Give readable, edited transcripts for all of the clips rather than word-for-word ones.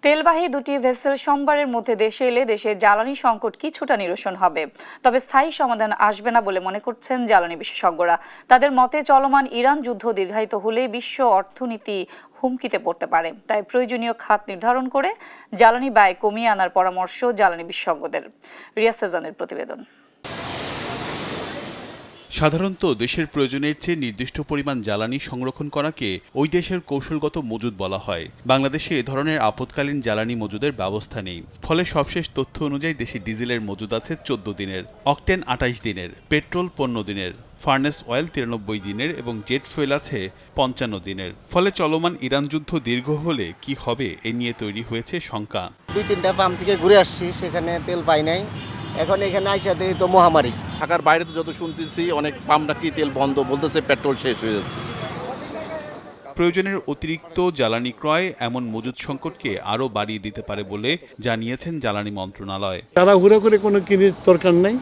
তেলবাহী দুটি ভেসেল সোমবারের মধ্যে দেশে এলে দেশের জ্বালানি সংকট কিছুটা নিরসন হবে, তবে স্থায়ী সমাধান আসবে না বলে মনে করছেন জ্বালানি বিশেষজ্ঞরা। তাদের মতে চলমান ইরান যুদ্ধ দীর্ঘায়িত হলে বিশ্ব অর্থনীতি হুমকিতে পড়তে পারে। তাই প্রয়োজনীয় খাত নির্ধারণ করে জ্বালানি ব্যয় কমিয়ে আনার পরামর্শ জ্বালানি বিশেষজ্ঞদের। রিয়াজ সেজানের প্রতিবেদন। সাধারণত দেশের প্রয়োজনের চেয়ে নির্দিষ্ট পরিমাণ জ্বালানি সংরক্ষণ করাকে ওই দেশের কৌশলগত মজুদ বলা হয়। বাংলাদেশে এ ধরনের আপৎকালীন জ্বালানি মজুদের ব্যবস্থা নেই। ফলে সবশেষ তথ্য অনুযায়ী দেশে ডিজেলের মজুদ আছে 14 দিনের, অকটেন 28 দিনের, পেট্রোল 15 দিনের, ফার্নেস অয়েল 93 দিনের এবং জেট ফুয়েল আছে 55 দিনের। ফলে চলমান ইরান যুদ্ধ দীর্ঘ হলে কি হবে এ নিয়ে তৈরি হয়েছে শঙ্কা। 2-3টা পাম্প থেকে ঘুরে আসছি, সেখানে তেল পাই নাই। এখন এখানে আইসাতে তো মহামারী। ঢাকার বাইরে তো যত শুনতেছি অনেক পাম্প নাকি তেল বন্ধ, বলতেছে পেট্রোল শেষ হয়ে যাচ্ছে। প্রয়োজনের অতিরিক্ত জ্বালানি ক্রয় এমন মজুদ সংকটকে আরও বাড়িয়ে দিতে পারে বলে জানিয়েছেন জ্বালানি মন্ত্রণালয়। তাড়াহুড়ো করে কোনো কিনের দরকার নাই।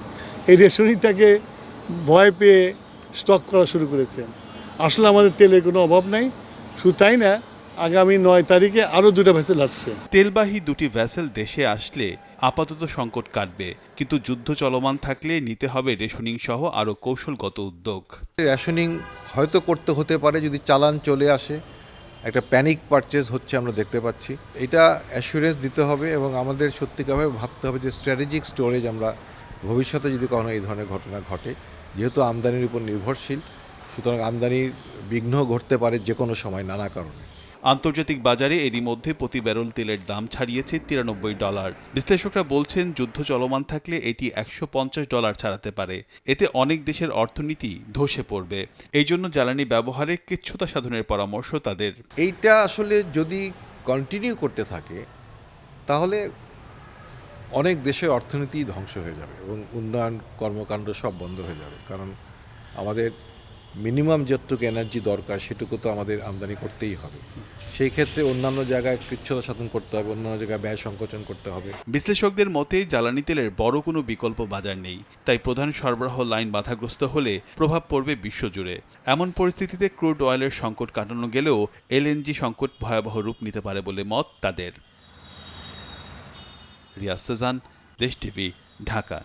এই রেশনিংটাকে ভয় পেয়ে স্টক করা শুরু করেছে। আসলে আমাদের তেলের কোনো অভাব নাই। শুধু তাই না, আগামী 9 তারিখে আরও 2টা ভেসেল আসছে। তেলবাহী দুটি ভেসেল দেশে আসলে আপাতত সংকট কাটবে, কিন্তু যুদ্ধ চলমান থাকলে নিতে হবে রেশনিং সহ আরও কৌশলগত উদ্যোগ। রেশনিং হয়তো করতে হতে পারে যদি চালান চলে আসে, একটা প্যানিক পারচেজ হচ্ছে আমরা দেখতে পাচ্ছি। এটা অ্যাসুরেন্স দিতে হবে এবং আমাদের সত্যিকারভাবে ভাবতে হবে যে স্ট্র্যাটেজিক স্টোরেজ আমরা ভবিষ্যতে যদি কখনো এই ধরনের ঘটনা ঘটে, যেহেতু আমদানির উপর নির্ভরশীল, সুতরাং আমদানির বিঘ্ন ঘটতে পারে যে কোনো সময় নানা কারণে। আন্তর্জাতিক বাজারে এরই মধ্যে প্রতি ব্যারেল তেলের দাম ছাড়িয়েছে $93। বিশ্লেষকরা বলছেন যুদ্ধ চলমান থাকলে এটি $150 ছাড়াতে পারে। এতে অনেক দেশের অর্থনীতি ধসে পড়বে। এই জন্য জ্বালানি ব্যবহারে কৃচ্ছ্রতা সাধনের পরামর্শ তাদের। এইটা আসলে যদি কন্টিনিউ করতে থাকে তাহলে অনেক দেশের অর্থনীতি ধ্বংস হয়ে যাবে এবং উন্নয়ন কর্মকাণ্ড সব বন্ধ হয়ে যাবে। কারণ আমাদের মিনিমাম যতটুকু এনার্জি দরকার সেটুকু তো আমাদের আমদানি করতেই হবে। সেই ক্ষেত্রে অন্যান্য জায়গায় কৃচ্ছ্রতা সাধন করতে হবে, অন্যান্য জায়গায় ব্যয় সংকোচন করতে হবে। বিশ্লেষকদের মতে জ্বালানি তেলের বড় কোনো বিকল্প বাজার নেই। তাই প্রধান সরবরাহ লাইন বাধাগ্রস্ত হলে প্রভাব পড়বে বিশ্বজুড়ে। এমন পরিস্থিতিতে ক্রুড অয়েলের সংকট কাটানো গেলেও এলএনজি সংকট ভয়াবহ রূপ নিতে পারে বলে মত তাদের। রিয়াজ সেজান, দেশ টিভি, ঢাকা।